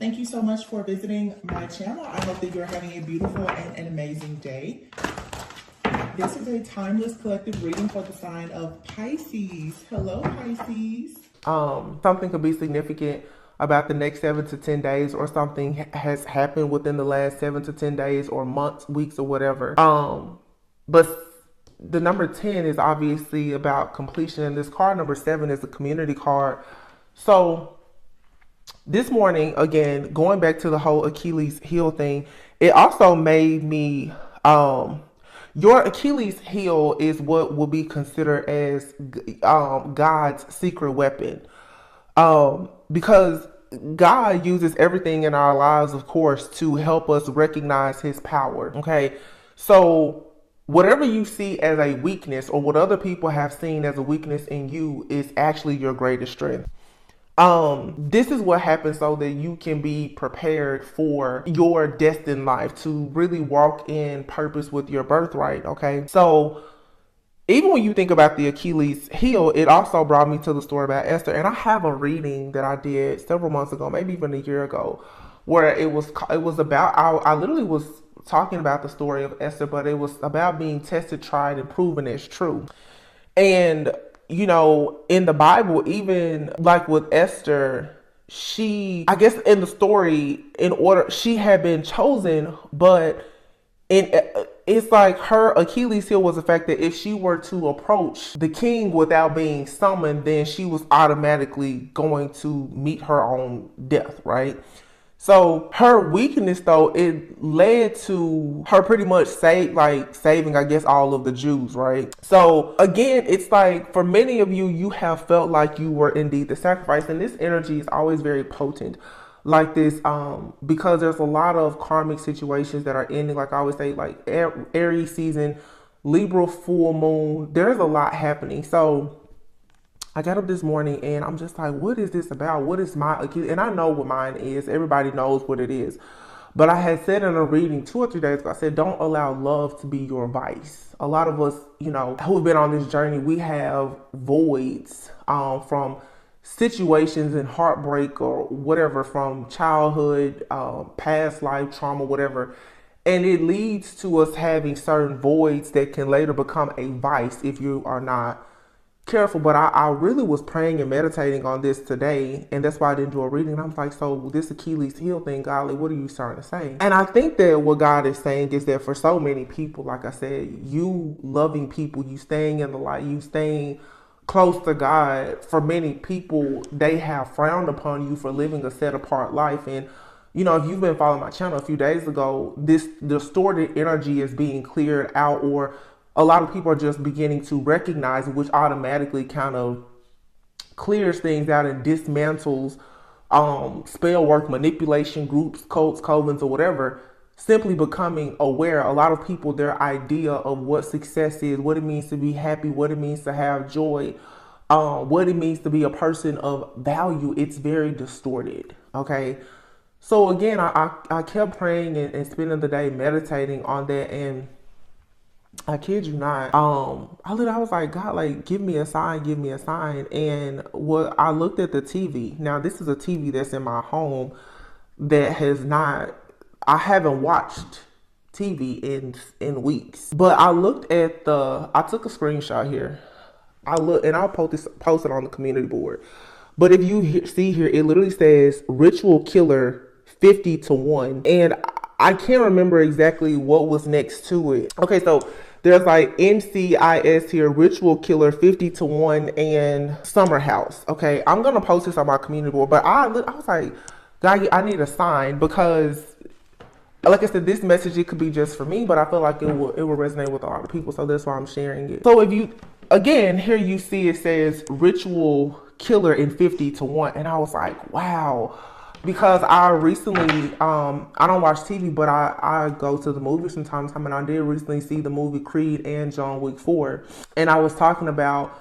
Thank you so much for visiting my channel. I hope that you're having a beautiful and an amazing day. This is a timeless collective reading for the sign of Pisces. Hello, Pisces. Something could be significant about the next 7 to 10 days, or something has happened within the last 7 to 10 days or months, weeks, or whatever. But the number 10 is obviously about completion, and this card number 7 is a community card. So this morning, again, going back to the whole Achilles heel thing, it also made me, your Achilles heel is what will be considered as God's secret weapon. Because God uses everything in our lives, of course, to help us recognize his power. Okay. So whatever you see as a weakness, or what other people have seen as a weakness in you, is actually your greatest strength. This is what happens so that you can be prepared for your destined life, to really walk in purpose with your birthright. Okay. So even when you think about the Achilles heel, it also brought me to the story about Esther. And I have a reading that I did several months ago, maybe even a year ago, where it was about, I literally was talking about the story of Esther, but it was about being tested, tried, and proven as true. And, you know, in the Bible, even like with Esther, I guess in the story, she had been chosen, but it's like her Achilles heel was the fact that if she were to approach the king without being summoned, then she was automatically going to meet her own death, right? So her weakness, though, it led to her pretty much saving, I guess, all of the Jews, right? So again, it's like for many of you, you have felt like you were indeed the sacrifice, and this energy is always very potent like this, because there's a lot of karmic situations that are ending. Like I always say, like Aries season, Libra full moon, there's a lot happening. So I got up this morning and I'm just like, what is this about? What is my Achilles? And I know what mine is. Everybody knows what it is. But I had said in a reading 2 or 3 days ago, I said, don't allow love to be your vice. A lot of us, you know, who've been on this journey, we have voids from situations and heartbreak or whatever, from childhood, past life trauma, whatever. And it leads to us having certain voids that can later become a vice if you are not careful. But I really was praying and meditating on this today, and that's why I didn't do a reading. I was like, so this Achilles heel thing, golly, what are you starting to say? And I think that what God is saying is that for so many people, like I said, you loving people, you staying in the light, you staying close to God, for many people, they have frowned upon you for living a set apart life. And you know, if you've been following my channel a few days ago, this distorted energy is being cleared out, or a lot of people are just beginning to recognize it, which automatically kind of clears things out and dismantles spell work, manipulation, groups, cults, covens, or whatever. Simply becoming aware. A lot of people, their idea of what success is, what it means to be happy, what it means to have joy, what it means to be a person of value, it's very distorted. Okay. So again, I kept praying and spending the day meditating on that, and I kid you not, I was like, God, like, give me a sign, give me a sign. And I looked at the TV. Now, this is a TV that's in my home that I haven't watched TV in weeks. But I looked at I took a screenshot here. And I'll post it on the community board. But if you see here, it literally says ritual killer 50 to 1. And I can't remember exactly what was next to it. Okay, so there's like NCIS here, ritual killer 50 to 1, and summer house. Okay, I'm going to post this on my community board. But I was like, God, I need a sign, because like I said, this message, it could be just for me, but I feel like it will resonate with a lot of people. So that's why I'm sharing it. So if you, again, here you see it says ritual killer in 50 to 1. And I was like, wow. Because I recently, I don't watch TV, but I go to the movies from time to time. And I did recently see the movie Creed and John Wick 4. And I was talking about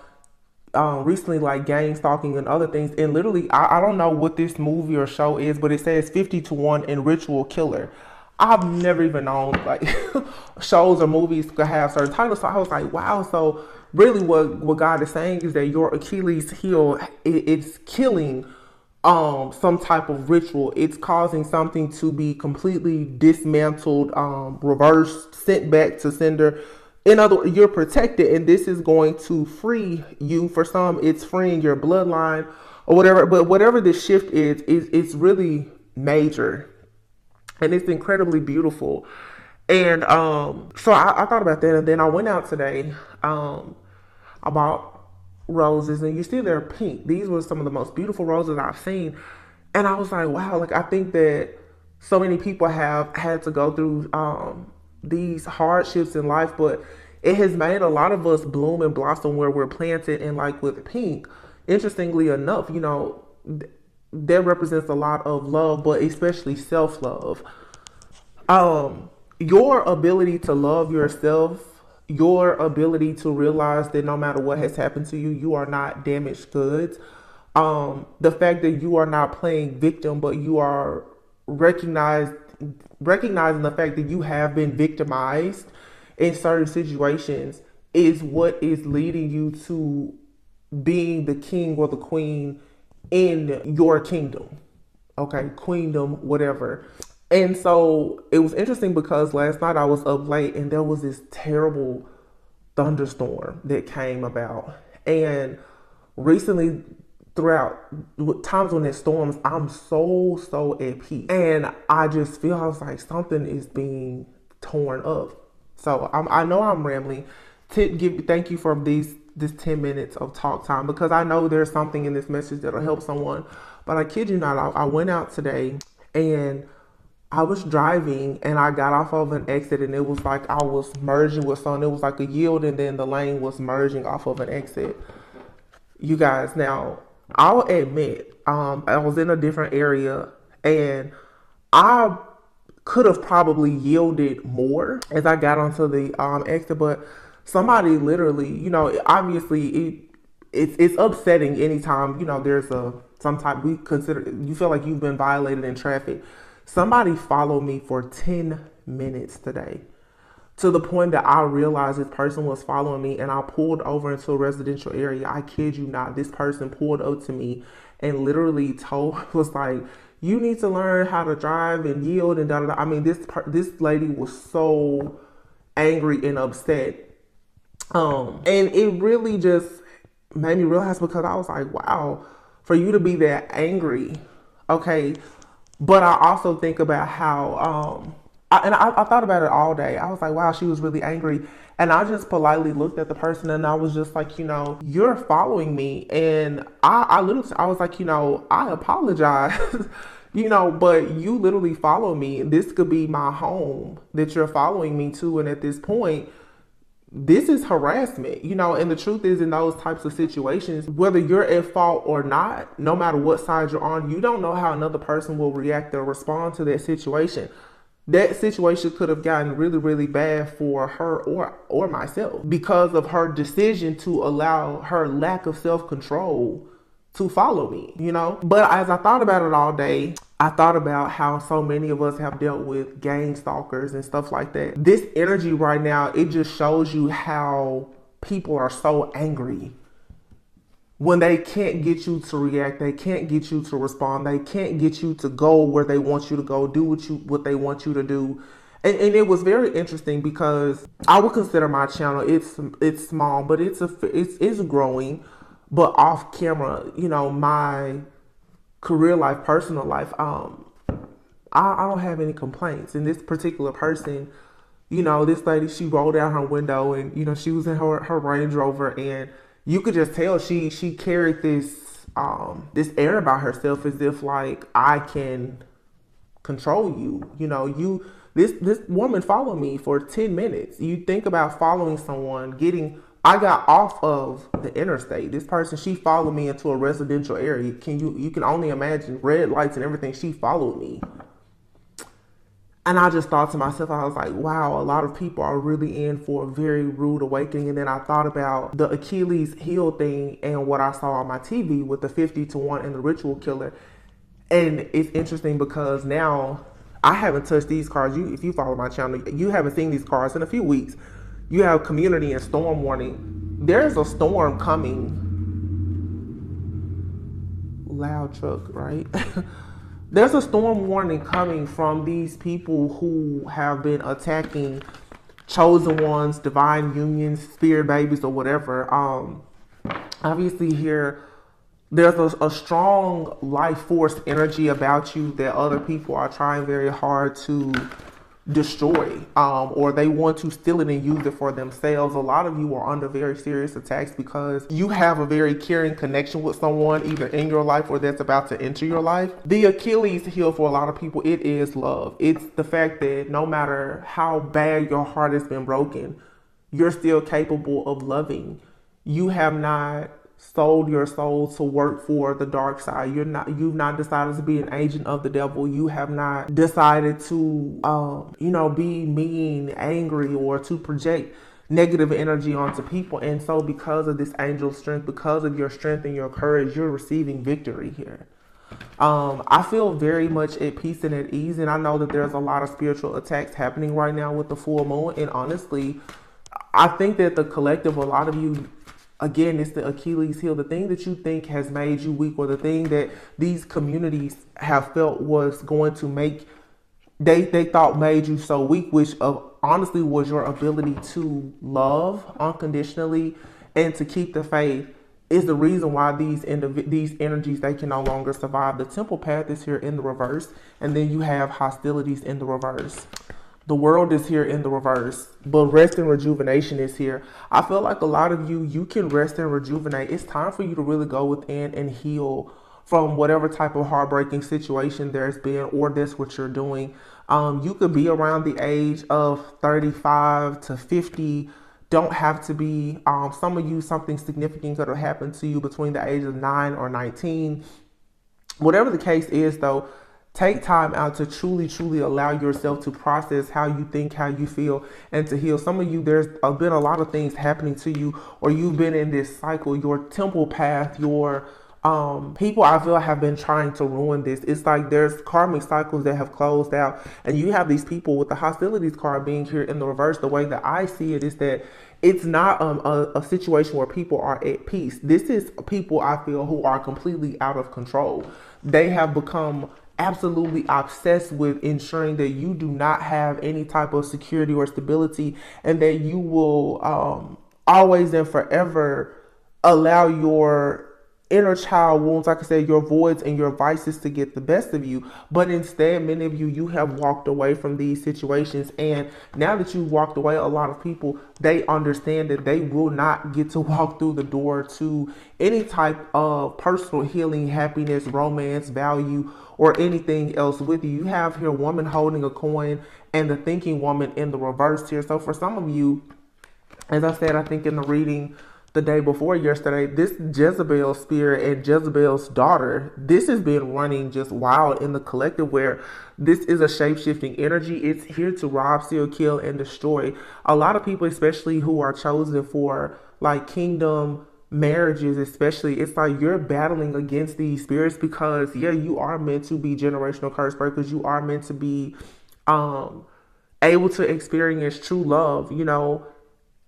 recently, like, gang stalking and other things. And literally, I don't know what this movie or show is, but it says 50 to 1 in ritual killer. I've never even known, like, shows or movies could have certain titles. So I was like, wow. So really what God is saying is that your Achilles heel, it's killing some type of ritual. It's causing something to be completely dismantled, reversed, sent back to sender. In other words, you're protected, and this is going to free you. For some, it's freeing your bloodline or whatever. But whatever the shift is it's really major, and it's incredibly beautiful. And so I thought about that, and then I went out today. I bought roses, and you see they're pink. These were some of the most beautiful roses I've seen, and I was like, wow. Like, I think that so many people have had to go through these hardships in life, but it has made a lot of us bloom and blossom where we're planted. And like with pink, interestingly enough, you know, that represents a lot of love, but especially self-love. Your ability to love yourself, your ability to realize that no matter what has happened to you, you are not damaged goods. The fact that you are not playing victim, but you are recognizing the fact that you have been victimized in certain situations is what is leading you to being the king or the queen in your kingdom. Okay, queendom, whatever. And so it was interesting because last night I was up late, and there was this terrible thunderstorm that came about. And recently, throughout times when it storms, I'm so at peace. And I just feel, I was like, something is being torn up. So I know I'm rambling. Thank you for this 10 minutes of talk time, because I know there's something in this message that'll help someone. But I kid you not, I went out today, and I was driving, and I got off of an exit, and it was like I was merging with someone. It was like a yield, and then the lane was merging off of an exit. You guys, now, I'll admit, I was in a different area, and I could have probably yielded more as I got onto the exit, but somebody literally, you know, obviously it's upsetting anytime, you know, there's you feel like you've been violated in traffic. Somebody followed me for 10 minutes today, to the point that I realized this person was following me, and I pulled over into a residential area. I kid you not. This person pulled up to me and literally was like, you need to learn how to drive and yield and da da da. I mean, this lady was so angry and upset. And it really just made me realize, because I was like, wow, for you to be that angry. Okay. But I also think about how, I thought about it all day. I was like, wow, she was really angry. And I just politely looked at the person, and I was just like, you know, you're following me. And I was like, you know, I apologize, you know, but you literally follow me. This could be my home that you're following me to. And at this point, this is harassment, you know. And the truth is, in those types of situations, whether you're at fault or not, no matter what side you're on, you don't know how another person will react or respond to that situation. That situation could have gotten really, really bad for her or myself, because of her decision to allow her lack of self-control to follow me, you know. But as I thought about it all day, I thought about how so many of us have dealt with gang stalkers and stuff like that. This energy right now, it just shows you how people are so angry when they can't get you to react, they can't get you to respond, they can't get you to go where they want you to go, do what they want you to do. And it was very interesting, because I would consider my channel, it's small, but it's growing. But off camera, you know, my career life, personal life, I don't have any complaints. And this particular person, you know, this lady, she rolled down her window, and, you know, she was in her Range Rover, and you could just tell she carried this air about herself, as if like, I can control you. You know, this woman followed me for 10 minutes. You think about following someone, I got off of the interstate. This person, she followed me into a residential area. You can only imagine, red lights and everything. She followed me. And I just thought to myself, I was like, wow, a lot of people are really in for a very rude awakening. And then I thought about the Achilles heel thing and what I saw on my TV with the 50-1 and the ritual killer. And it's interesting, because now I haven't touched these cards. If you follow my channel, you haven't seen these cards in a few weeks. You have community and storm warning. There's a storm coming loud truck, right? There's a storm warning coming from these people who have been attacking chosen ones, divine unions, spirit babies, or whatever. Obviously here there's a strong life force energy about you that other people are trying very hard to destroy, or they want to steal it and use it for themselves. A lot of you are under very serious attacks because you have a very caring connection with someone either in your life or that's about to enter your life. The Achilles heel for a lot of people, it is love. It's the fact that no matter how bad your heart has been broken, you're still capable of loving. You have not sold your soul to work for the dark side. You've not decided to be an agent of the devil. You have not decided to be mean, angry, or to project negative energy onto people. And so because of this angel strength, because of your strength and your courage, you're receiving victory here. I feel very much at peace and at ease, and I know that there's a lot of spiritual attacks happening right now with the full moon. And honestly, I think that the collective, a lot of you, again, it's the Achilles heel. The thing that you think has made you weak, or the thing that these communities have felt was going to make, they thought made you so weak, which honestly was your ability to love unconditionally and to keep the faith, is the reason why these energies, they can no longer survive. The temple path is here in the reverse, and then you have hostilities in the reverse. The world is here in the reverse, but rest and rejuvenation is here. I feel like a lot of you can rest and rejuvenate. It's time for you to really go within and heal from whatever type of heartbreaking situation there's been, or that's what you're doing. You could be around the age of 35 to 50. Don't have to be. Some of you, something significant could have happened to you between the ages of 9 or 19. Whatever the case is, though, take time out to truly, truly allow yourself to process how you think, how you feel, and to heal. Some of you, there's been a lot of things happening to you, or you've been in this cycle, your temple path, your people I feel have been trying to ruin this. It's like there's karmic cycles that have closed out, and you have these people with the hostilities card being here in the reverse. The way that I see it is that it's not a situation where people are at peace. This is people, I feel, who are completely out of control. They have become absolutely obsessed with ensuring that you do not have any type of security or stability, and that you will always and forever allow your inner child wounds, like I said, your voids and your vices to get the best of you. But instead, many of you have walked away from these situations, and now that you've walked away, a lot of people, they understand that they will not get to walk through the door to any type of personal healing, happiness, romance, value, or anything else with you. You have here woman holding a coin and the thinking woman in the reverse here. So for some of you, as I said, I think in the reading the day before yesterday, this Jezebel spirit and Jezebel's daughter, this has been running just wild in the collective, where this is a shape-shifting energy. It's here to rob, steal, kill, and destroy. A lot of people, especially who are chosen for like kingdom marriages, especially, it's like you're battling against these spirits because, yeah, you are meant to be generational curse breakers. You are meant to be able to experience true love,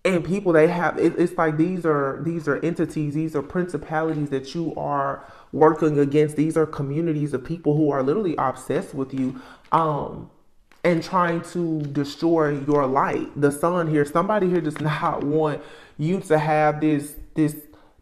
and people, they have it's like these are entities, these are principalities that you are working against. These are communities of people who are literally obsessed with you and trying to destroy your light. The sun here, somebody here does not want you to have this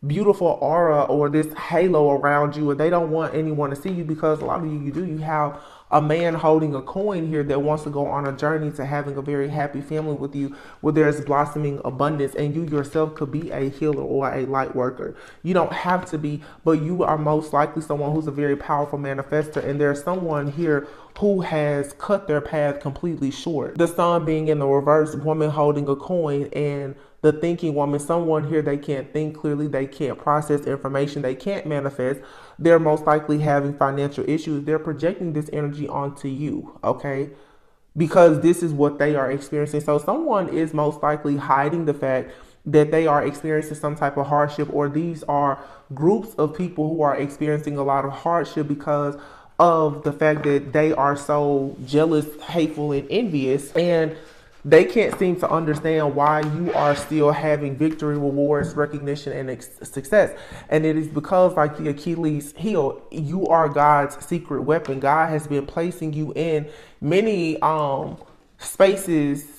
beautiful aura or this halo around you, and they don't want anyone to see you, because a lot of you have a man holding a coin here that wants to go on a journey to having a very happy family with you, where there's blossoming abundance, and you yourself could be a healer or a light worker. You don't have to be, but you are most likely someone who's a very powerful manifester, and there's someone here who has cut their path completely short. The sun being in the reverse, woman holding a coin, and the thinking woman, someone here, they can't think clearly, they can't process information, they can't manifest. They're most likely having financial issues. They're projecting this energy onto you, okay? Because this is what they are experiencing. So someone is most likely hiding the fact that they are experiencing some type of hardship, or these are groups of people who are experiencing a lot of hardship because of the fact that they are so jealous, hateful, and envious. And they can't seem to understand why you are still having victory, rewards, recognition, and success. And it is because, like the Achilles heel, you are God's secret weapon. God has been placing you in many spaces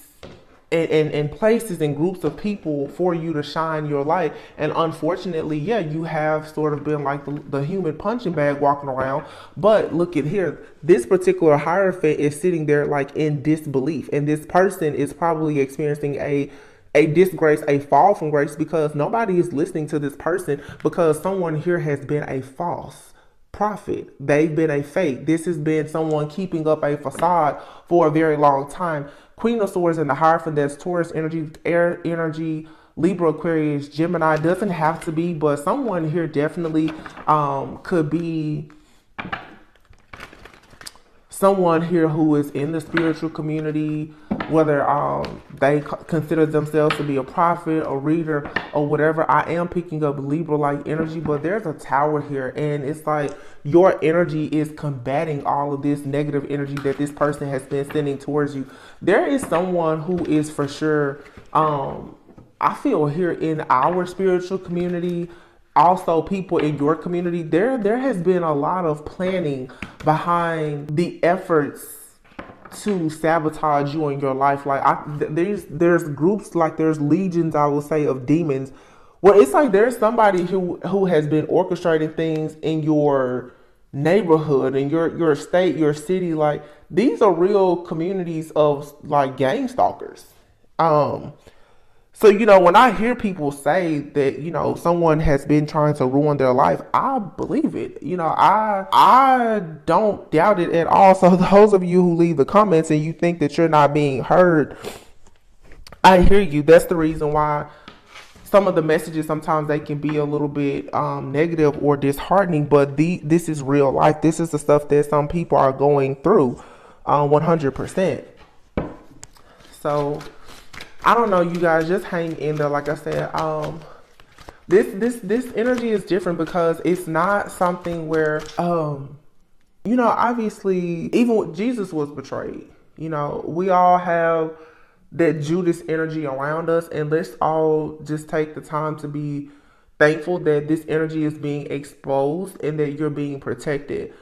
and places and groups of people for you to shine your light. And unfortunately, yeah, you have sort of been like the human punching bag walking around. But look at here, this particular hierophant is sitting there like in disbelief, and this person is probably experiencing a disgrace, a fall from grace, because nobody is listening to this person, because someone here has been a false prophet. They've been a fake. This has been someone keeping up a facade for a very long time. Queen of Swords in the Hierophant, that's Taurus energy, air energy, Libra, Aquarius, Gemini. Doesn't have to be, but someone here definitely could be someone here who is in the spiritual community, whether they consider themselves to be a prophet, a reader, or whatever. I am picking up Libra-like energy, but there's a tower here, and it's like your energy is combating all of this negative energy that this person has been sending towards you. There is someone who is for sure, I feel here in our spiritual community, also people in your community, there has been a lot of planning behind the efforts to sabotage you in your life. Like there's groups, like there's legions, I will say, of demons, where it's like there's somebody who has been orchestrating things in your neighborhood, in your state, your city. Like these are real communities of like gang stalkers. So, when I hear people say that, someone has been trying to ruin their life, I believe it. I don't doubt it at all. So those of you who leave the comments and you think that you're not being heard, I hear you. That's the reason why some of the messages, sometimes they can be a little bit negative or disheartening, but this is real life. This is the stuff that some people are going through 100%. So I don't know, you guys, just hang in there. Like I said, this energy is different because it's not something where, obviously, even when Jesus was betrayed, we all have that Judas energy around us, and let's all just take the time to be thankful that this energy is being exposed and that you're being protected.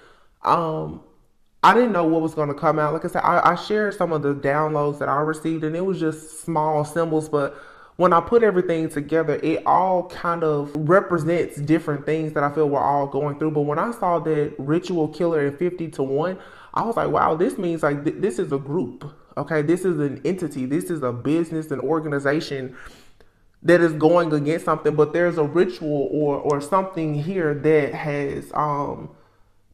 I didn't know what was going to come out. Like I said, I shared some of the downloads that I received, and it was just small symbols. But when I put everything together, it all kind of represents different things that I feel we're all going through. But when I saw that ritual killer in 50-1, I was like, wow, this means like this is a group. Okay, this is an entity. This is a business, an organization that is going against something. But there's a ritual or something here that has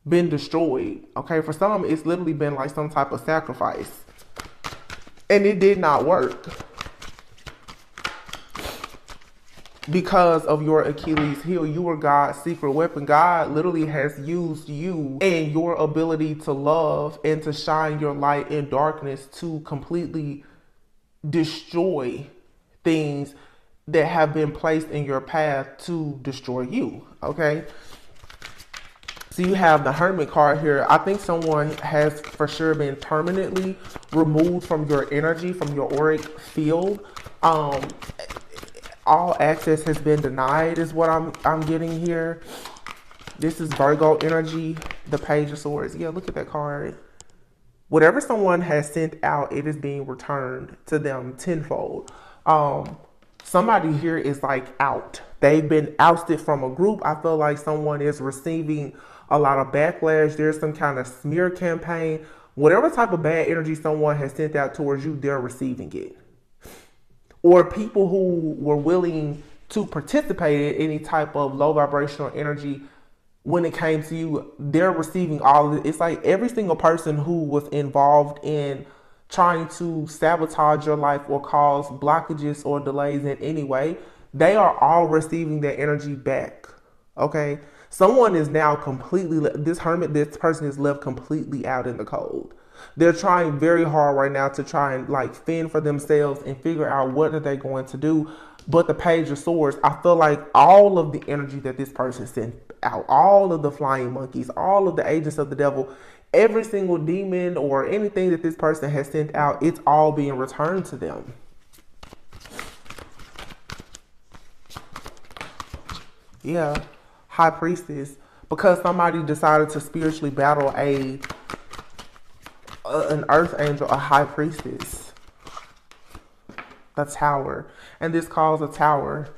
been destroyed. Okay, for some it's literally been like some type of sacrifice, and it did not work because of your Achilles heel. You were God's secret weapon. God literally has used you and your ability to love and to shine your light in darkness to completely destroy things that have been placed in your path to destroy you. Okay, so you have the Hermit card here. I think someone has for sure been permanently removed from your energy, from your auric field. All access has been denied is what I'm getting here. This is Virgo energy, the Page of Swords. Yeah, look at that card. Whatever someone has sent out, it is being returned to them tenfold. Somebody here is like out. They've been ousted from a group. I feel like someone is receiving a lot of backlash. There's some kind of smear campaign. Whatever type of bad energy someone has sent out towards you, they're receiving it. Or people who were willing to participate in any type of low vibrational energy when it came to you, they're receiving all of it. It's like every single person who was involved in trying to sabotage your life or cause blockages or delays in any way, they are all receiving their energy back. Okay? Someone is now completely, this person is left completely out in the cold. They're trying very hard right now to try and like fend for themselves and figure out what are they going to do. But the Page of Swords, I feel like all of the energy that this person sent out, all of the flying monkeys, all of the agents of the devil, Every single demon or anything that this person has sent out, it's all being returned to them. Yeah, High Priestess. Because somebody decided to spiritually battle an earth angel, a High Priestess. A tower. And this calls a tower.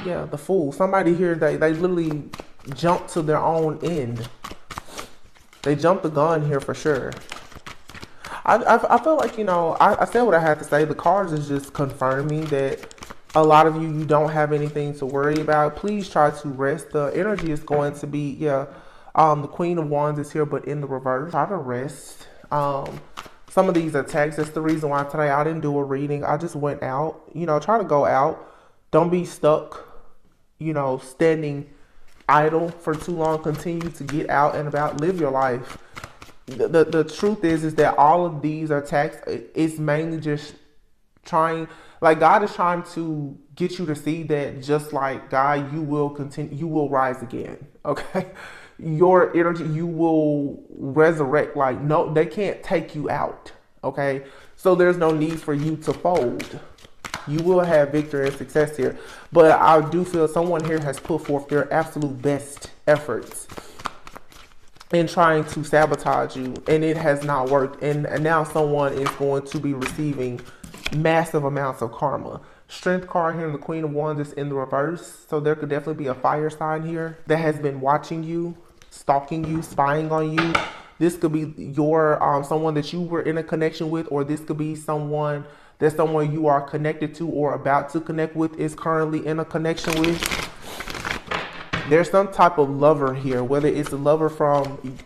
Yeah, the Fool. Somebody here, they literally jumped to their own end. They jumped the gun here for sure. I feel like, you know, I said what I had to say. The cards is just confirming that a lot of you don't have anything to worry about. Please try to rest. The energy is going to be, the Queen of Wands is here, but in the reverse. Try to rest. Some of these attacks, that's the reason why today I didn't do a reading. I just went out. You know, try to go out. Don't be stuck, you know, standing idle for too long. Continue to get out and about. Live your life. The truth is that all of these attacks is mainly just trying, like God is trying to get you to see that just like God, you will continue, you will rise again. Okay. Your energy, you will resurrect. Like, no, they can't take you out. Okay. So there's no need for you to fold. You will have victory and success here. But I do feel someone here has put forth their absolute best efforts in trying to sabotage you, and it has not worked. And now someone is going to be receiving massive amounts of karma. Strength card here in the Queen of Wands is in the reverse. So there could definitely be a fire sign here that has been watching you, stalking you, spying on you. This could be your someone that you were in a connection with, or this could be someone you are connected to or about to connect with is currently in a connection with. There's some type of lover here, whether it's a lover from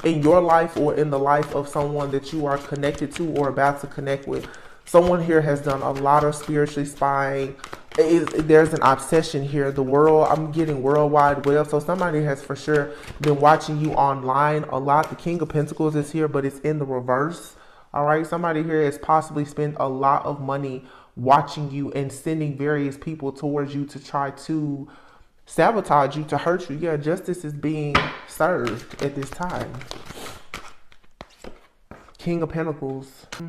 in your life or in the life of someone that you are connected to or about to connect with. Someone here has done a lot of spiritually spying. There's an obsession here. The world, I'm getting worldwide web. So somebody has for sure been watching you online a lot. The King of Pentacles is here, but it's in the reverse. All right. Somebody here has possibly spent a lot of money watching you and sending various people towards you to try to sabotage you, to hurt you. Yeah, justice is being served at this time. King of Pentacles. So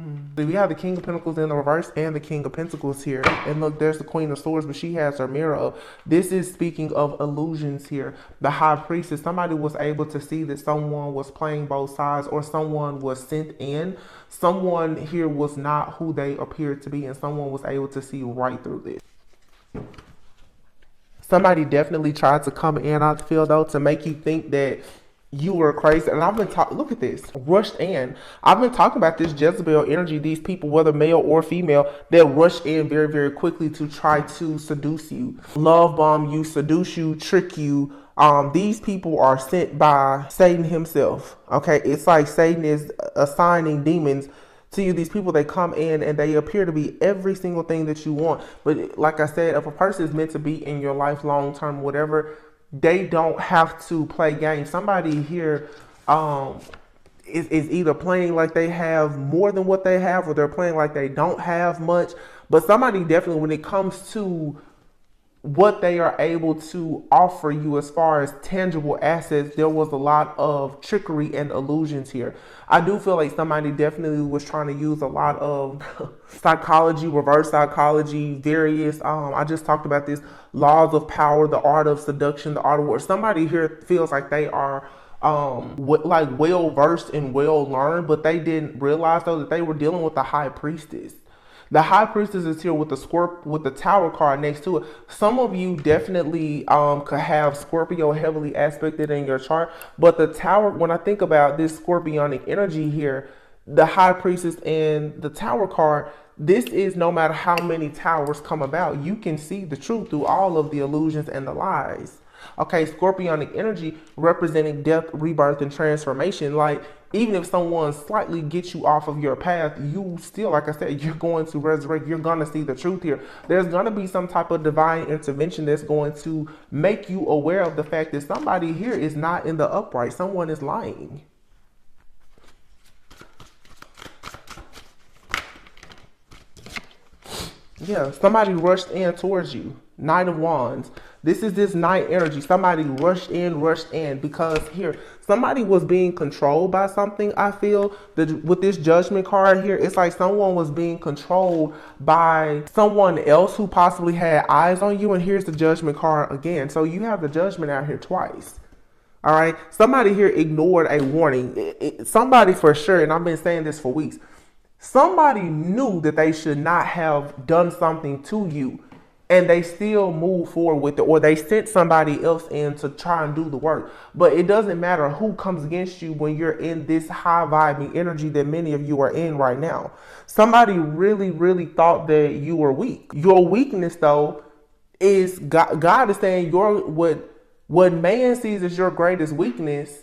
we have the King of Pentacles in the reverse and the King of Pentacles here. And look, there's the Queen of Swords, but she has her mirror up. This is speaking of illusions here. The High Priestess, somebody was able to see that someone was playing both sides, or someone was sent in. Someone here was not who they appeared to be, and someone was able to see right through this. Somebody definitely tried to come in, I feel though, to make you think that you were crazy. And I've been talking, look at this, rushed in. I've been talking about this Jezebel energy, these people, whether male or female, they'll rush in very, very quickly to try to seduce you, love bomb you, seduce you, trick you. These people are sent by Satan himself. Okay. It's like Satan is assigning demons to you. These people, they come in and they appear to be every single thing that you want. But like I said, if a person is meant to be in your life long term, whatever, they don't have to play games. Somebody here is either playing like they have more than what they have, or they're playing like they don't have much. But somebody definitely, when it comes to what they are able to offer you as far as tangible assets, there was a lot of trickery and illusions here. I do feel like somebody definitely was trying to use a lot of psychology, reverse psychology, various, I just talked about this, laws of power, the art of seduction, the art of war. Somebody here feels like they are like well versed and well learned, but they didn't realize though that they were dealing with the High Priestess. The High Priestess is here with the Tower card next to it. Some of you definitely could have Scorpio heavily aspected in your chart, but the Tower, when I think about this Scorpionic energy here, the High Priestess and the Tower card, this is no matter how many towers come about, you can see the truth through all of the illusions and the lies. Okay, Scorpionic energy representing death, rebirth, and transformation. Like, even if someone slightly gets you off of your path, you still, like I said, you're going to resurrect. You're going to see the truth here. There's going to be some type of divine intervention that's going to make you aware of the fact that somebody here is not in the upright. Someone is lying. Yeah, somebody rushed in towards you. Knight of Wands. This is this night energy. Somebody rushed in because here, Somebody was being controlled by something. I feel that with this judgment card here, it's like someone was being controlled by someone else who possibly had eyes on you. And here's the judgment card again. So you have the judgment out here twice. All right. Somebody here ignored a warning. Somebody for sure, and I've been saying this for weeks, somebody knew that they should not have done something to you, and they still move forward with it, or they sent somebody else in to try and do the work. But it doesn't matter who comes against you when you're in this high vibing energy that many of you are in right now. Somebody really, really thought that you were weak. Your weakness, though, is God is saying what man sees as your greatest weakness,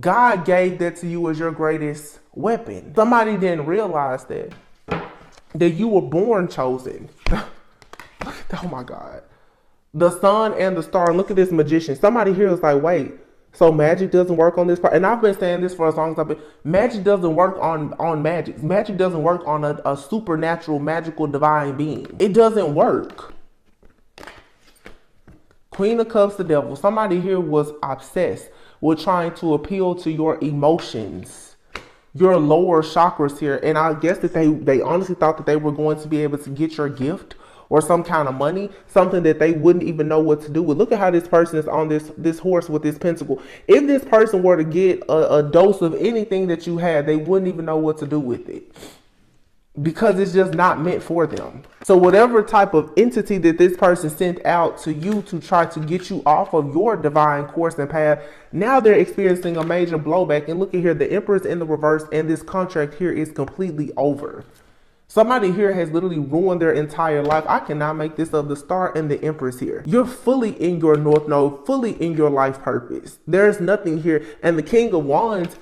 God gave that to you as your greatest weapon. Somebody didn't realize that you were born chosen. Oh my God. The sun and the star. Look at this magician. Somebody here is like, wait, so magic doesn't work on this part? And I've been saying this for as long as I've been. Magic doesn't work on magic. Magic doesn't work on a supernatural, magical, divine being. It doesn't work. Queen of Cups, the devil. Somebody here was obsessed with trying to appeal to your emotions, your lower chakras here. And I guess that they honestly thought that they were going to be able to get your gift or some kind of money, something that they wouldn't even know what to do with. Look at how this person is on this horse with this pentacle. If this person were to get a dose of anything that you had, they wouldn't even know what to do with it, because it's just not meant for them. So whatever type of entity that this person sent out to you to try to get you off of your divine course and path, now they're experiencing a major blowback. And look at here, the Empress in the reverse, and this contract here is completely over. Somebody here has literally ruined their entire life. I cannot make this up. The Star and the Empress here. You're fully in your North Node, fully in your life purpose. There's nothing here. And the King of Wands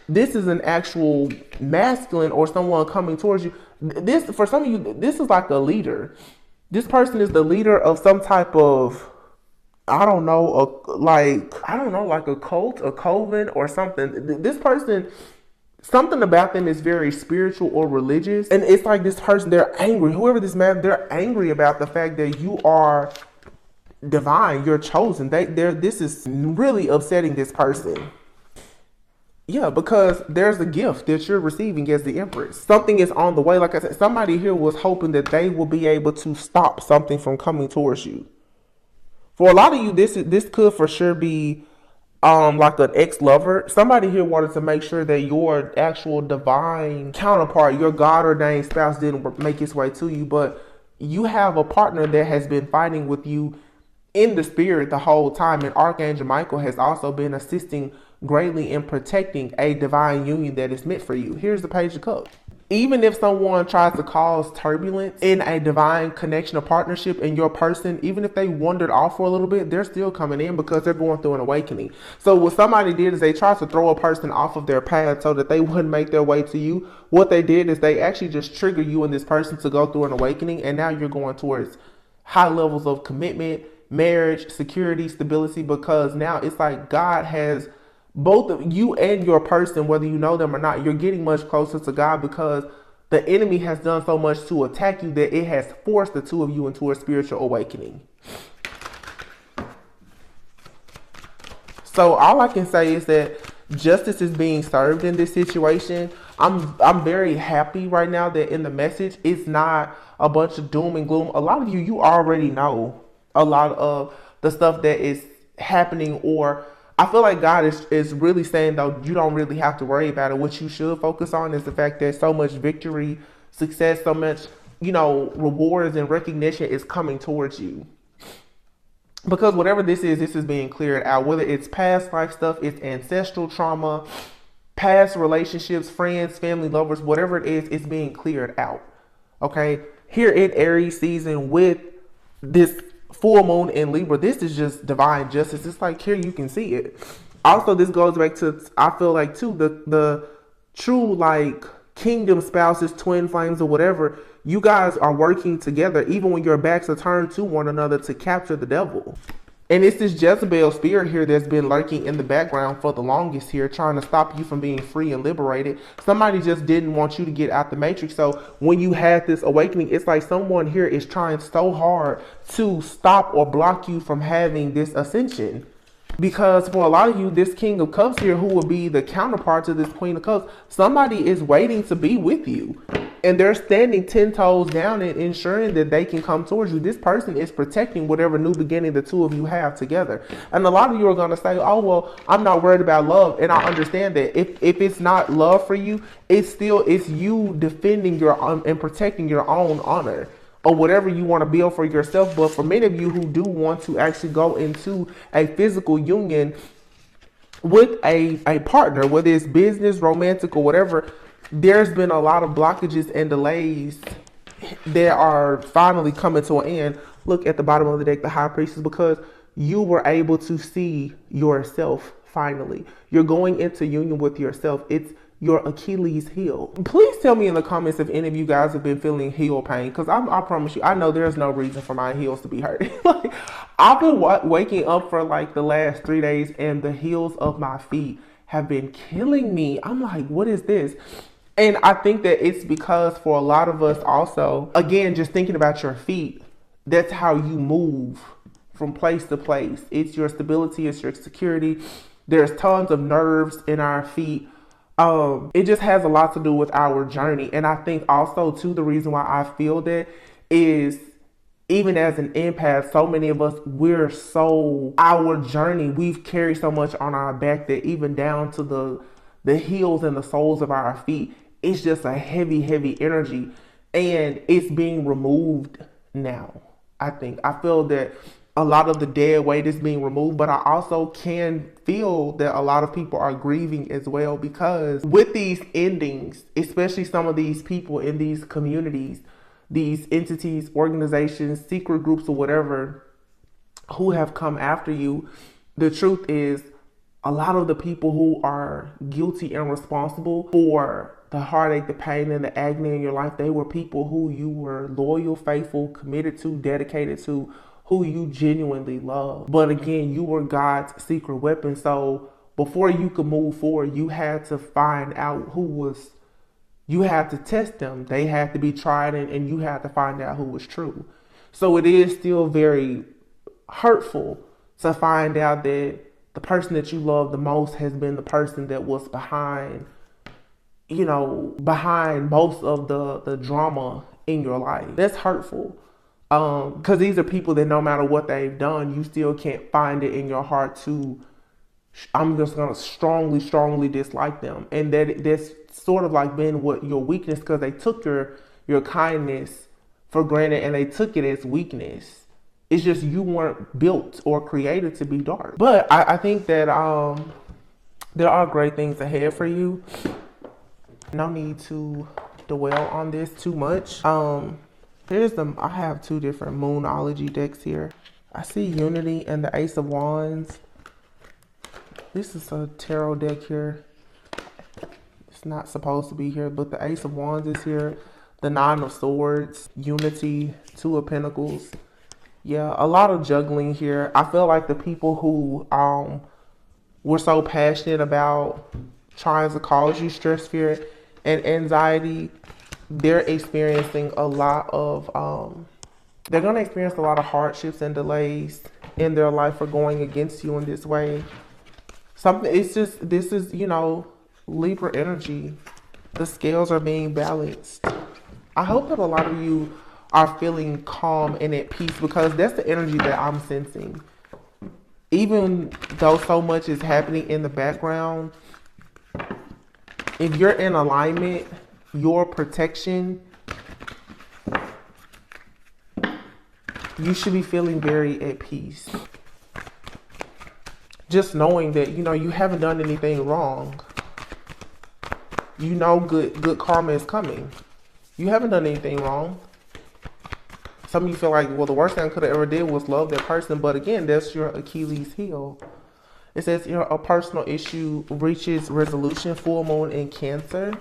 this is an actual masculine or someone coming towards you. This, for some of you, this is like a leader. This person is the leader of some type of, like a cult, a coven or something. This person, something about them is very spiritual or religious. And it's like this person, they're angry. Whoever this man, they're angry about the fact that you are divine, you're chosen. This is really upsetting this person. Yeah, because there's a gift that you're receiving as the Empress. Something is on the way. Like I said, somebody here was hoping that they will be able to stop something from coming towards you. For a lot of you, this could for sure be like an ex-lover. Somebody here wanted to make sure that your actual divine counterpart, your God-ordained spouse, didn't make its way to you, but you have a partner that has been fighting with you in the spirit the whole time, and Archangel Michael has also been assisting greatly in protecting a divine union that is meant for you. Here's the Page of Cups. Even if someone tries to cause turbulence in a divine connection or partnership in your person, even if they wandered off for a little bit, they're still coming in because they're going through an awakening. So what somebody did is they tried to throw a person off of their path so that they wouldn't make their way to you. What they did is they actually just trigger you and this person to go through an awakening, and now you're going towards high levels of commitment, marriage, security, stability, because now it's like God has both of you and your person, whether you know them or not, you're getting much closer to God because the enemy has done so much to attack you that it has forced the two of you into a spiritual awakening. So all I can say is that justice is being served in this situation. I'm very happy right now that in the message, it's not a bunch of doom and gloom. A lot of you already know a lot of the stuff that is happening, or I feel like God is really saying, though, you don't really have to worry about it. What you should focus on is the fact that so much victory, success, so much, rewards and recognition is coming towards you. Because whatever this is being cleared out, whether it's past life stuff, it's ancestral trauma, past relationships, friends, family, lovers, whatever it is, it's being cleared out. Okay. Here in Aries season with this full moon in Libra, this is just divine justice. It's like here you can see it. Also, this goes back to, I feel like too, the true like kingdom spouses, twin flames, or whatever. You guys are working together even when your backs are turned to one another to capture the devil. And it's this Jezebel spirit here that's been lurking in the background for the longest here, trying to stop you from being free and liberated. Somebody just didn't want you to get out the matrix. So when you had this awakening, it's like someone here is trying so hard to stop or block you from having this ascension. Because for a lot of you, this King of Cups here, who will be the counterpart to this Queen of Cups, somebody is waiting to be with you. And they're standing 10 toes down and ensuring that they can come towards you. This person is protecting whatever new beginning the two of you have together. And a lot of you are going to say, oh, well, I'm not worried about love. And I understand that if it's not love for you, it's you defending your and protecting your own honor, or whatever you want to build for yourself. But for many of you who do want to actually go into a physical union with a partner, whether it's business, romantic, or whatever, there's been a lot of blockages and delays that are finally coming to an end. Look at the bottom of the deck, the High Priestess, because you were able to see yourself finally. You're going into union with yourself. It's your Achilles heel. Please tell me in the comments if any of you guys have been feeling heel pain, because I promise you, I know there's no reason for my heels to be hurt. Like, I've been waking up for like the last 3 days and the heels of my feet have been killing me. I'm like, what is this? And I think that it's because for a lot of us also, again, just thinking about your feet, that's how you move from place to place. It's your stability, it's your security. There's tons of nerves in our feet. It just has a lot to do with our journey. And I think also too, the reason why I feel that is, even as an empath, so many of us, our journey, we've carried so much on our back that even down to the heels and the soles of our feet, it's just a heavy, heavy energy, and it's being removed now. I feel that a lot of the dead weight is being removed, but I also can feel that a lot of people are grieving as well, because with these endings, especially some of these people in these communities, these entities, organizations, secret groups, or whatever, who have come after you, the truth is, a lot of the people who are guilty and responsible for the heartache, the pain, and the agony in your life, they were people who you were loyal, faithful, committed to, dedicated to, who you genuinely love. But again, you were God's secret weapon. So before you could move forward, you had to find out you had to test them. They had to be tried, and you had to find out who was true. So it is still very hurtful to find out that the person that you love the most has been the person that was behind most of the drama in your life. That's hurtful. Because these are people that no matter what they've done, you still can't find it in your heart to, I'm just going to strongly, strongly dislike them. And that's sort of like been what your weakness, because they took your kindness for granted and they took it as weakness. It's just you weren't built or created to be dark. But I think that there are great things ahead for you. No need to dwell on this too much. I have two different Moonology decks here. I see Unity and the Ace of Wands. This is a tarot deck here. It's not supposed to be here, but the Ace of Wands is here. The Nine of Swords, Unity, Two of Pentacles. Yeah, a lot of juggling here. I feel like the people who were so passionate about trying to cause you stress, fear, and anxiety, they're experiencing a lot of they're going to experience a lot of hardships and delays in their life for going against you in this way. This is Libra energy. The scales are being balanced. I hope that a lot of you are feeling calm and at peace, because that's the energy that I'm sensing. Even though so much is happening in the background, if you're in alignment, your protection, you should be feeling very at peace. Just knowing that, you haven't done anything wrong. Good karma is coming. You haven't done anything wrong. Some of you feel like, well, the worst thing I could have ever did was love that person. But again, that's your Achilles heel. It says a personal issue reaches resolution, full moon in Cancer.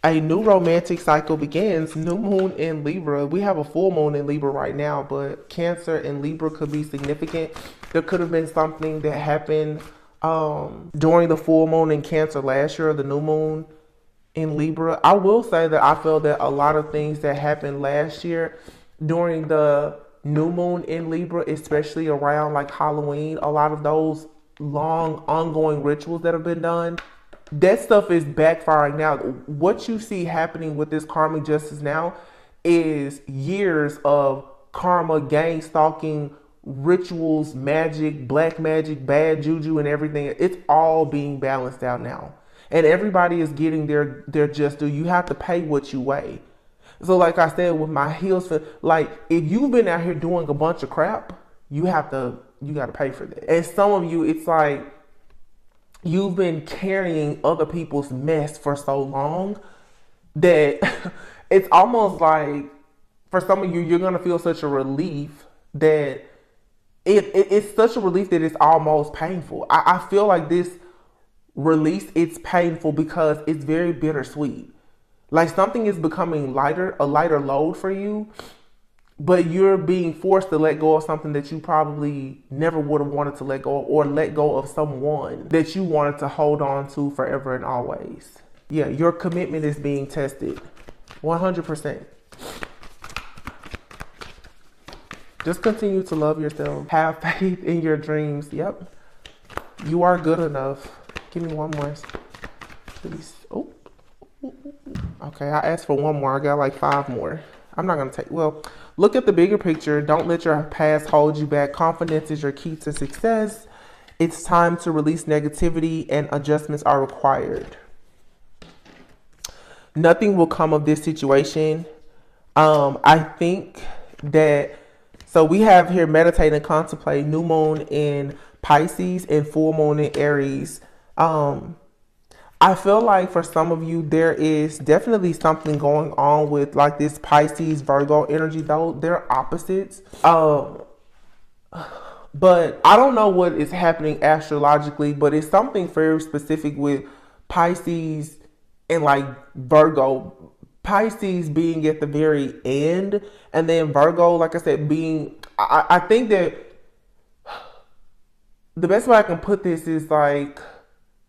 A new romantic cycle begins, new moon in Libra. We have a full moon in Libra right now, but Cancer and Libra could be significant. There could have been something that happened during the full moon in Cancer last year, the new moon in Libra. I will say that I feel that a lot of things that happened last year during the new moon in Libra, especially around like Halloween, a lot of those long ongoing rituals that have been done, that stuff is backfiring now. What you see happening with this karmic justice now is years of karma, gang stalking, rituals, magic, black magic, bad juju, and everything. It's all being balanced out now. And everybody is getting their just due. You have to pay what you weigh. So like I said, with my heels, like if you've been out here doing a bunch of crap, you got to pay for that. And some of you, it's like you've been carrying other people's mess for so long that it's almost like for some of you, you're going to feel such a relief that it's such a relief that it's almost painful. I feel like this release, it's painful because it's very bittersweet. Like something is becoming lighter, a lighter load for you, but you're being forced to let go of something that you probably never would have wanted to let go of, or let go of someone that you wanted to hold on to forever and always. Yeah, your commitment is being tested 100%. Just continue to love yourself. Have faith in your dreams. Yep. You are good enough. Give me one more, please. Oh. Okay, I asked for one more. I got like 5 more. I'm not going to take... Well, look at the bigger picture. Don't let your past hold you back. Confidence is your key to success. It's time to release negativity and adjustments are required. Nothing will come of this situation. I think that... So we have here meditate and contemplate, new moon in Pisces and full moon in Aries. I feel like for some of you, there is definitely something going on with like this Pisces Virgo energy, though they're opposites. But I don't know what is happening astrologically, but it's something very specific with Pisces and like Virgo. Pisces being at the very end, and then Virgo, like I said, being, I think that the best way I can put this is like,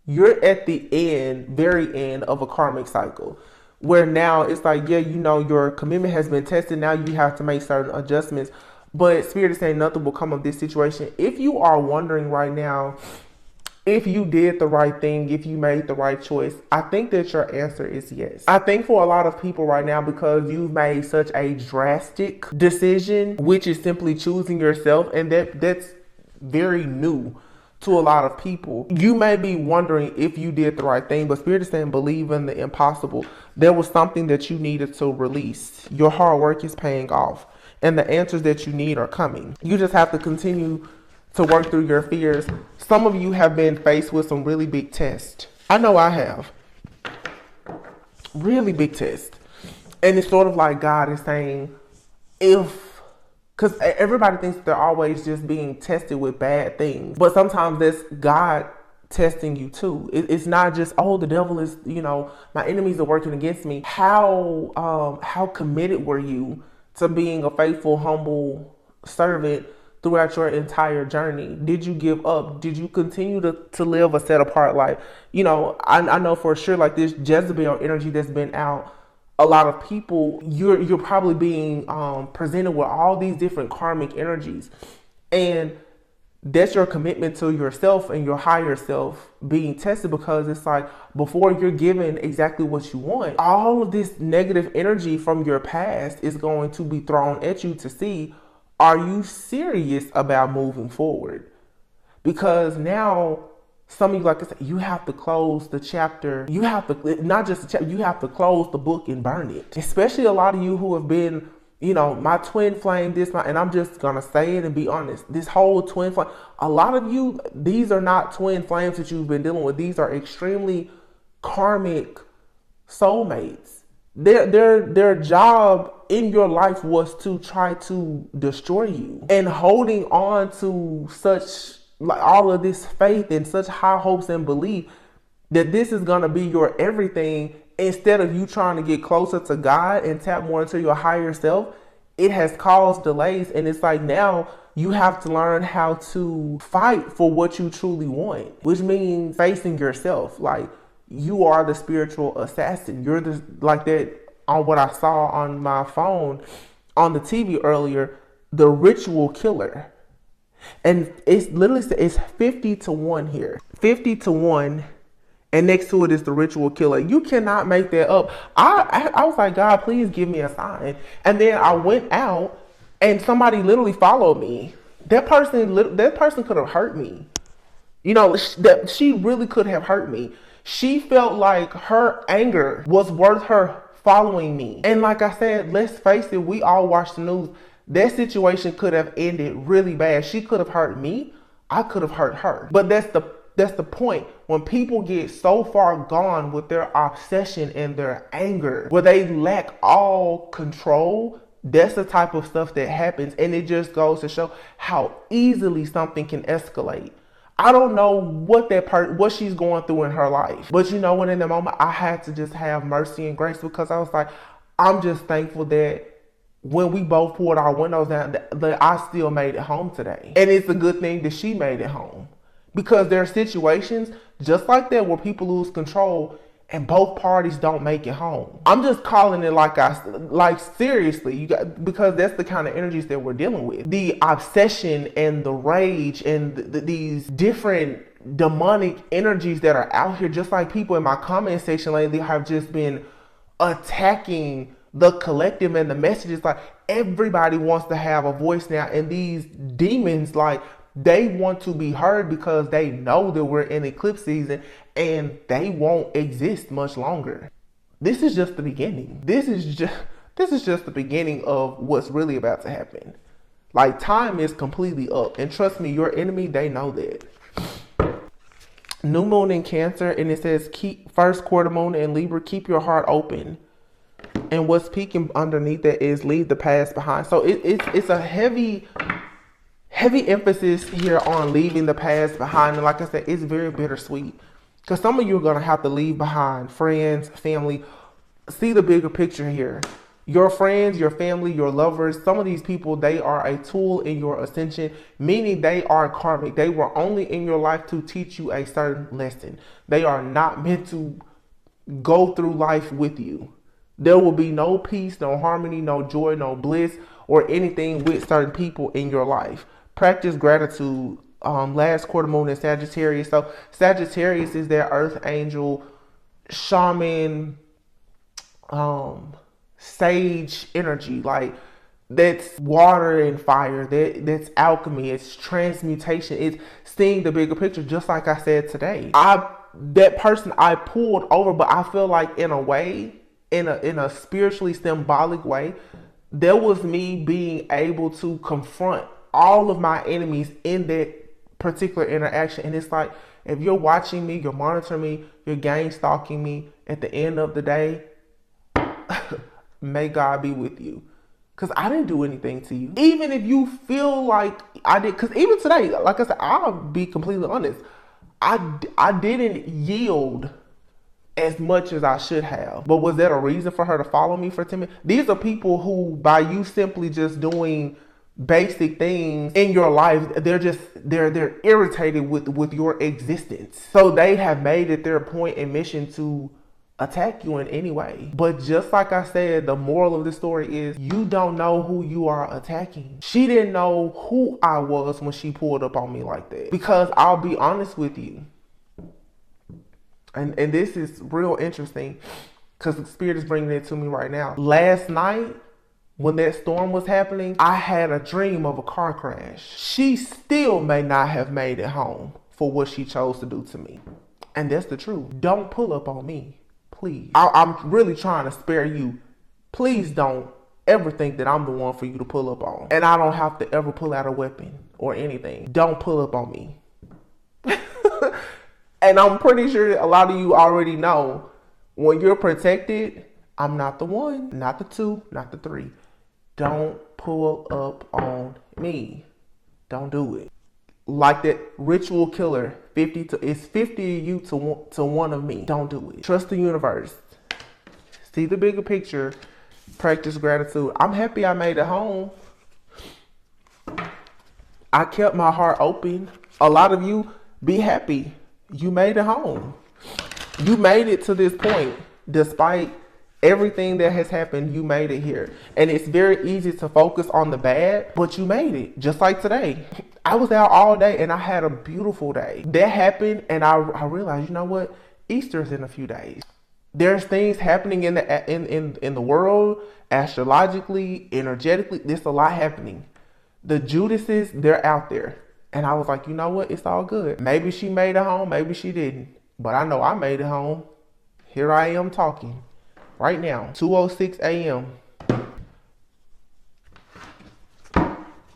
you're at the end, very end of a karmic cycle where now it's like, yeah, you know, your commitment has been tested. Now you have to make certain adjustments, but Spirit is saying nothing will come of this situation. If you are wondering right now, if you did the right thing, if you made the right choice, I think that your answer is yes. I think for a lot of people right now, because you've made such a drastic decision, which is simply choosing yourself, and that's very new to a lot of people. You may be wondering if you did the right thing, but Spirit is saying believe in the impossible. There was something that you needed to release. Your hard work is paying off, and the answers that you need are coming. You just have to continue to work through your fears. Some of you have been faced with some really big tests. I know I have. Really big tests. And it's sort of like God is saying, because everybody thinks they're always just being tested with bad things. But sometimes that's God testing you too. It's not just, oh, the devil is, you know, my enemies are working against me. How committed were you to being a faithful, humble servant throughout your entire journey? Did you give up? Did you continue to live a set apart life? You know, I know for sure, like this Jezebel energy that's been out, a lot of people, you're probably being presented with all these different karmic energies, and that's your commitment to yourself and your higher self being tested, because it's like before you're given exactly what you want, all of this negative energy from your past is going to be thrown at you to see, are you serious about moving forward? Because now some of you, like I said, you have to close the chapter. You have to, not just the chapter, you have to close the book and burn it. Especially a lot of you who have been, you know, my twin flame, and I'm just going to say it and be honest. This whole twin flame, a lot of you, these are not twin flames that you've been dealing with. These are extremely karmic soulmates. Their job in your life was to try to destroy you, and holding on to such like all of this faith and such high hopes and belief that this is going to be your everything, instead of you trying to get closer to God and tap more into your higher self, it has caused delays. And it's like now you have to learn how to fight for what you truly want, which means facing yourself. Like, you are the spiritual assassin. You're the, like that on what I saw on my phone on the TV earlier. the ritual killer. And it's literally, it's 50-1 here. 50-1. And next to it is the ritual killer. You cannot make that up. I was like, God, please give me a sign. And then I went out and somebody literally followed me. That person could have hurt me. You know, that she really could have hurt me. She felt like her anger was worth her following me. And like I said, let's face it, we all watch the news. That situation could have ended really bad. She could have hurt me. I could have hurt her. But that's the point. When people get so far gone with their obsession and their anger, where they lack all control, that's the type of stuff that happens. And it just goes to show how easily something can escalate. I don't know what she's going through in her life. But you know what, in the moment, I had to just have mercy and grace, because I was like, I'm just thankful that when we both pulled our windows down, that I still made it home today. And it's a good thing that she made it home. Because there are situations just like that where people lose control and both parties don't make it home. I'm just calling it like seriously, because that's the kind of energies that we're dealing with. The obsession and the rage and these different demonic energies that are out here, just like people in my comment section lately have just been attacking the collective and the messages. Like, everybody wants to have a voice now, and these demons, like, they want to be heard because they know that we're in eclipse season and they won't exist much longer. This is just the beginning. This is just the beginning of what's really about to happen. Like, time is completely up, and trust me, your enemy, they know that. New moon in Cancer, and it says keep first quarter moon in Libra, keep your heart open. And what's peeking underneath that is leave the past behind. So it's a heavy emphasis here on leaving the past behind. And like I said, it's very bittersweet, because some of you are going to have to leave behind friends, family. See the bigger picture here. Your friends, your family, your lovers, some of these people, they are a tool in your ascension, meaning they are karmic. They were only in your life to teach you a certain lesson. They are not meant to go through life with you. There will be no peace, no harmony, no joy, no bliss, or anything with certain people in your life. Practice gratitude. Last quarter moon in Sagittarius. So Sagittarius is their earth angel, shaman, sage energy. Like, that's water and fire. That's alchemy. It's transmutation. It's seeing the bigger picture. Just like I said today, that person I pulled over, but I feel like in a way, in a spiritually symbolic way, there was me being able to confront all of my enemies in that particular interaction. And it's like, if you're watching me, you're monitoring me, you're gang stalking me, at the end of the day, may God be with you. Because I didn't do anything to you. Even if you feel like I did, because even today, like I said, I'll be completely honest, I didn't yield as much as I should have. But was that a reason for her to follow me for 10 minutes? These are people who, by you simply just doing basic things in your life, they're irritated with your existence. So they have made it their point and mission to attack you in any way. But just like I said, the moral of the story is you don't know who you are attacking. She didn't know who I was when she pulled up on me like that. Because I'll be honest with you, and this is real interesting, because the spirit is bringing it to me right now. Last night, when that storm was happening, I had a dream of a car crash. She still may not have made it home for what she chose to do to me. And that's the truth. Don't pull up on me, please. I'm really trying to spare you. Please don't ever think that I'm the one for you to pull up on. And I don't have to ever pull out a weapon or anything. Don't pull up on me. And I'm pretty sure a lot of you already know, when you're protected, I'm not the one, not the two, not the three. Don't pull up on me. Don't do it. Like that ritual killer, it's 50 of you to one of me. Don't do it. Trust the universe. See the bigger picture. Practice gratitude. I'm happy I made it home. I kept my heart open. A lot of you, be happy. You made it home. You made it to this point despite Everything that has happened, you made it here. And it's very easy to focus on the bad, but you made it. Just like today. I was out all day and I had a beautiful day. That happened and I realized, you know what? Easter's in a few days. There's things happening in the world, astrologically, energetically. There's a lot happening. The Judases, they're out there. And I was like, you know what? It's all good. Maybe she made it home, maybe she didn't. But I know I made it home. Here I am talking. Right now, 2:06 a.m.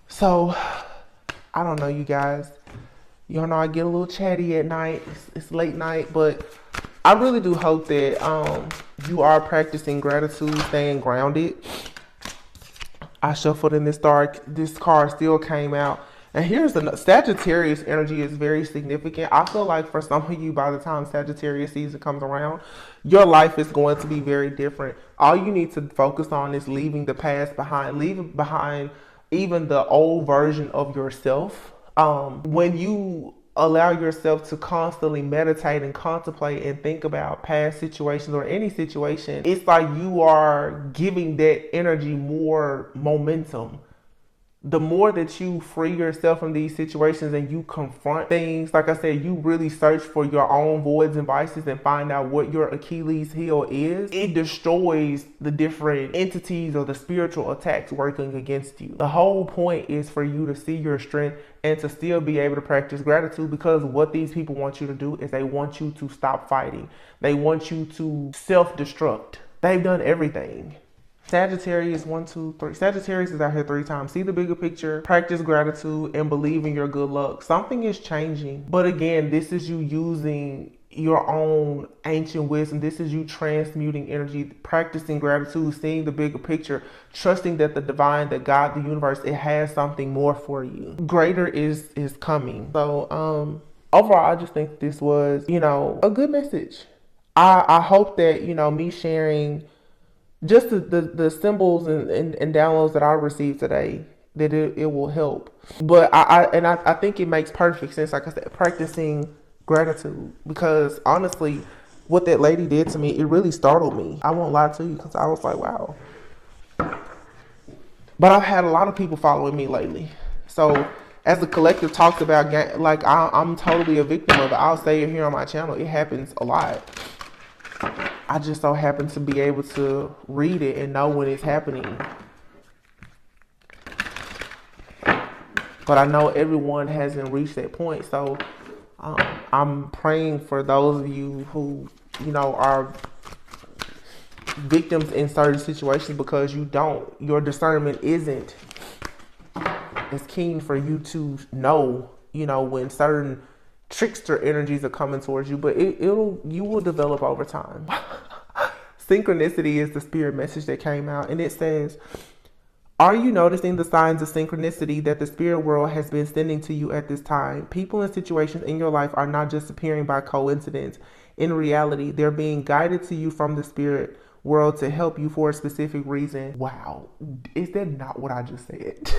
So, I don't know, you guys. You know I get a little chatty at night. It's late night, but I really do hope that you are practicing gratitude, staying grounded. I shuffled in this dark. This card still came out. And here's the Sagittarius energy is very significant. I feel like for some of you, by the time Sagittarius season comes around, your life is going to be very different. All you need to focus on is leaving the past behind, leaving behind even the old version of yourself. When you allow yourself to constantly meditate and contemplate and think about past situations or any situation, it's like you are giving that energy more momentum. The more that you free yourself from these situations and you confront things, like I said, you really search for your own voids and vices and find out what your Achilles heel is, it destroys the different entities or the spiritual attacks working against you. The whole point is for you to see your strength and to still be able to practice gratitude, because what these people want you to do is they want you to stop fighting. They want you to self-destruct. They've done everything. Sagittarius, 1, 2, 3. Sagittarius is out here 3 times. See the bigger picture, practice gratitude, and believe in your good luck. Something is changing. But again, this is you using your own ancient wisdom. This is you transmuting energy, practicing gratitude, seeing the bigger picture, trusting that the divine, that God, the universe, it has something more for you. Greater is coming. So overall, I just think this was, a good message. I hope that, me sharing just the symbols and downloads that I received today, that it will help. But I think it makes perfect sense, like I said, practicing gratitude, because honestly, what that lady did to me, it really startled me. I won't lie to you, because I was like, wow. But I've had a lot of people following me lately. So as the collective talks about, like I'm totally a victim of it. I'll say it here on my channel. It happens a lot. I just so happen to be able to read it and know when it's happening. But I know everyone hasn't reached that point. So I'm praying for those of you who, are victims in certain situations, because your discernment isn't as keen for you to know, when certain trickster energies are coming towards you, but you will develop over time. Synchronicity is the spirit message that came out, and it says, are you noticing the signs of synchronicity that the spirit world has been sending to you at this time? People and situations in your life are not just appearing by coincidence. In reality, they're being guided to you from the spirit world to help you for a specific reason. Wow, is that not what I just said?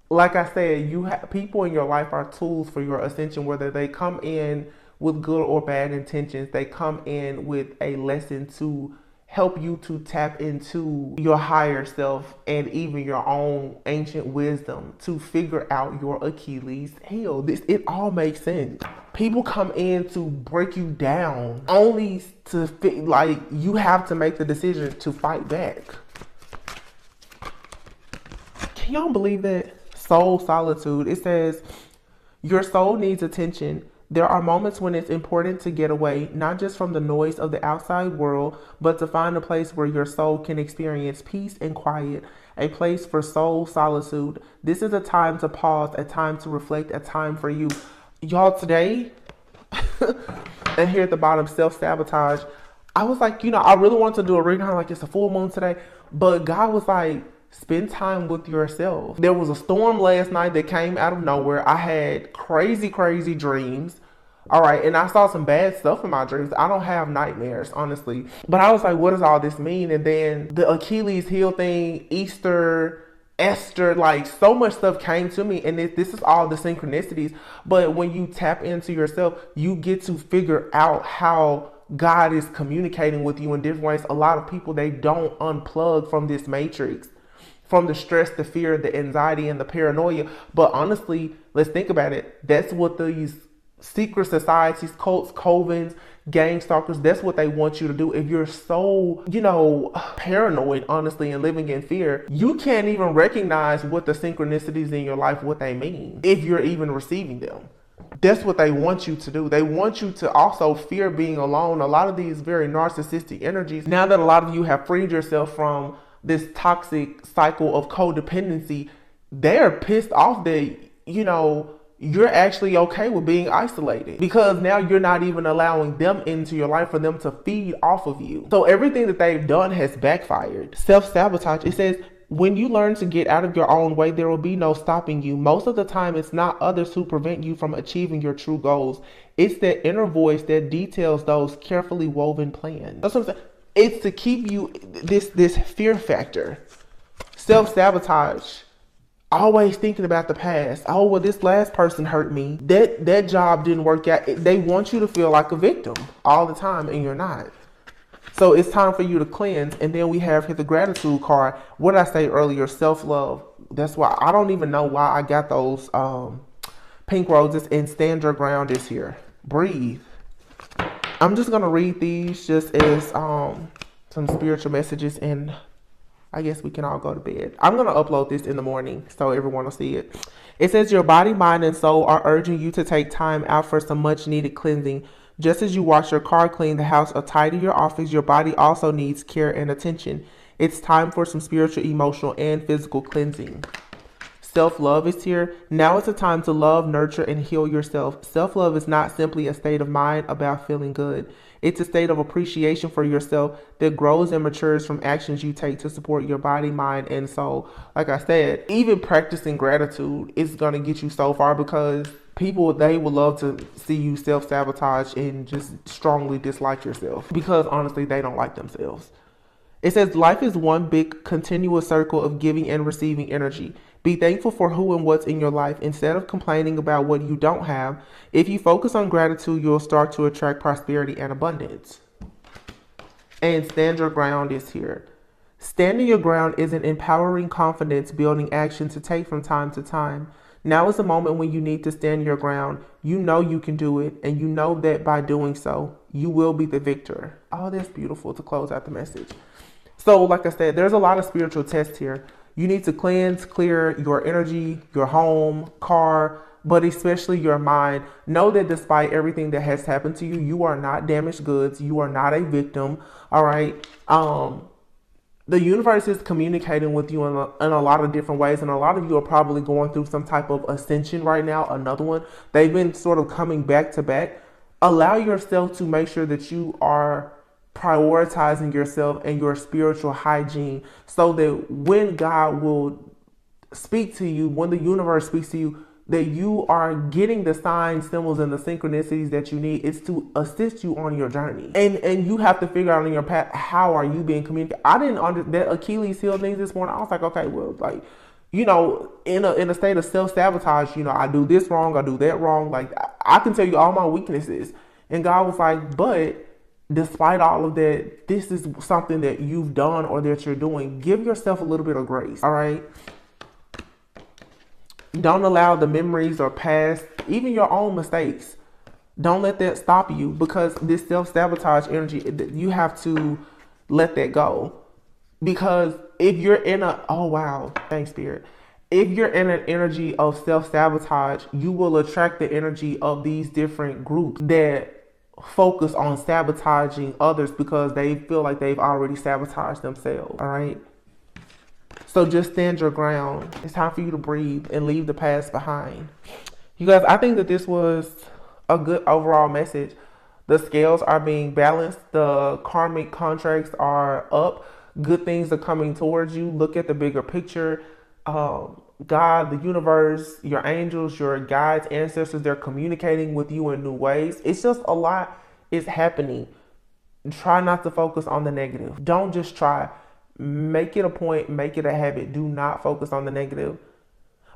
Like I said, people in your life are tools for your ascension, whether they come in with good or bad intentions. They come in with a lesson to help you to tap into your higher self and even your own ancient wisdom to figure out your Achilles heel. It all makes sense. People come in to break you down, only to like you have to make the decision to fight back. Can y'all believe that? Soul solitude. It says, your soul needs attention. There are moments when it's important to get away, not just from the noise of the outside world, but to find a place where your soul can experience peace and quiet, a place for soul solitude. This is a time to pause, a time to reflect, a time for you. Y'all, today, and here at the bottom, self-sabotage. I was like, I really want to do a reading, like it's a full moon today, but God was like, spend time with yourself. There was a storm last night that came out of nowhere. I had crazy dreams. All right. And I saw some bad stuff in my dreams. I don't have nightmares, honestly. But I was like, what does all this mean? And then the Achilles heel thing, Easter, Esther, like so much stuff came to me. And this is all the synchronicities. But when you tap into yourself, you get to figure out how God is communicating with you in different ways. A lot of people, they don't unplug from this matrix, from the stress, the fear, the anxiety, and the paranoia. But honestly, let's think about it. That's what these secret societies, cults, covens, gang stalkers, that's what they want you to do. If you're so, paranoid, honestly, and living in fear, you can't even recognize what the synchronicities in your life, what they mean, if you're even receiving them. That's what they want you to do. They want you to also fear being alone. A lot of these very narcissistic energies, now that a lot of you have freed yourself from this toxic cycle of codependency, they're pissed off that, you're actually okay with being isolated, because now you're not even allowing them into your life for them to feed off of you. So everything that they've done has backfired. Self-sabotage, it says, when you learn to get out of your own way, there will be no stopping you. Most of the time, it's not others who prevent you from achieving your true goals. It's that inner voice that details those carefully woven plans. That's what I'm saying. It's to keep you, this fear factor. Self-sabotage. Always thinking about the past. Oh, well, this last person hurt me. That job didn't work out. They want you to feel like a victim all the time, and you're not. So it's time for you to cleanse. And then we have here the gratitude card. What did I say earlier? Self-love. That's why I don't even know why I got those pink roses. And stand your ground is here. Breathe. I'm just going to read these just as some spiritual messages, and I guess we can all go to bed. I'm going to upload this in the morning so everyone will see it. It says, your body, mind, and soul are urging you to take time out for some much needed cleansing. Just as you wash your car, clean the house, or tidy your office, your body also needs care and attention. It's time for some spiritual, emotional, and physical cleansing. Self-love is here. Now is the time to love, nurture, and heal yourself. Self-love is not simply a state of mind about feeling good. It's a state of appreciation for yourself that grows and matures from actions you take to support your body, mind, and soul. Like I said, even practicing gratitude is going to get you so far, because people, they would love to see you self-sabotage and just strongly dislike yourself, because honestly, they don't like themselves. It says, life is one big continuous circle of giving and receiving energy. Be thankful for who and what's in your life instead of complaining about what you don't have. If you focus on gratitude, you'll start to attract prosperity and abundance. And stand your ground is here. Standing your ground is an empowering, confidence building action to take from time to time. Now is the moment when you need to stand your ground. You know you can do it, and you know that by doing so, you will be the victor. Oh, that's beautiful to close out the message. So like I said, there's a lot of spiritual tests here. You need to cleanse, clear your energy, your home, car, but especially your mind. Know that despite everything that has happened to you, you are not damaged goods. You are not a victim. All right. The universe is communicating with you in a lot of different ways. And a lot of you are probably going through some type of ascension right now. Another one. They've been sort of coming back to back. Allow yourself to make sure that you are prioritizing yourself and your spiritual hygiene, so that when God will speak to you, when the universe speaks to you, that you are getting the signs, symbols, and the synchronicities that you need. It's to assist you on your journey. And you have to figure out on your path, how are you being communicated? I didn't understand that Achilles heel things this morning. I was like, okay, well, like, in a state of self-sabotage, I do this wrong, I do that wrong. Like, I can tell you all my weaknesses. And God was like, but despite all of that, this is something that you've done or that you're doing. Give yourself a little bit of grace, all right? Don't allow the memories or past, even your own mistakes, don't let that stop you, because this self-sabotage energy, you have to let that go. Because if you're in thanks, Spirit. If you're in an energy of self-sabotage, you will attract the energy of these different groups that focus on sabotaging others because they feel like they've already sabotaged themselves. All right. So just stand your ground. It's time for you to breathe and leave the past behind. You guys, I think that this was a good overall message. The scales are being balanced. The karmic contracts are up. Good things are coming towards you. Look at the bigger picture. God, the universe, your angels, your guides, ancestors, they're communicating with you in new ways. It's just a lot is happening. Try not to focus on the negative. Don't just try. Make it a point. Make it a habit. Do not focus on the negative.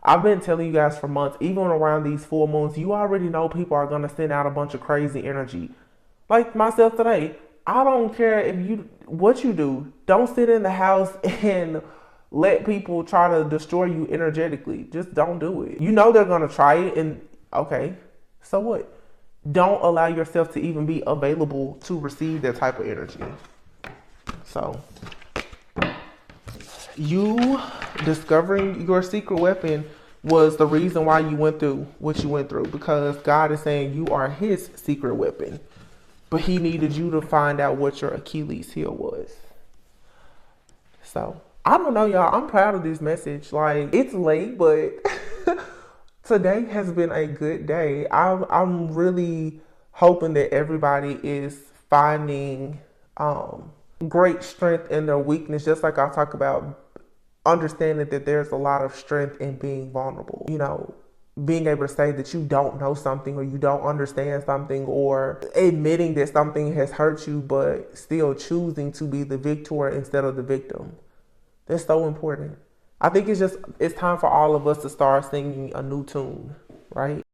I've been telling you guys for months, even around these full moons, you already know people are going to send out a bunch of crazy energy. Like myself today, I don't care what you do. Don't sit in the house and let people try to destroy you energetically. Just don't do it. You know they're gonna try it, and okay, so what? Don't allow yourself to even be available to receive that type of energy. So, you discovering your secret weapon was the reason why you went through what you went through, because God is saying you are his secret weapon. But he needed you to find out what your Achilles heel was. So, I don't know, y'all. I'm proud of this message. Like, it's late, but today has been a good day. I'm really hoping that everybody is finding great strength in their weakness, just like I talk about understanding that there's a lot of strength in being vulnerable. You know, being able to say that you don't know something or you don't understand something, or admitting that something has hurt you, but still choosing to be the victor instead of the victim. That's so important. I think it's time for all of us to start singing a new tune, right?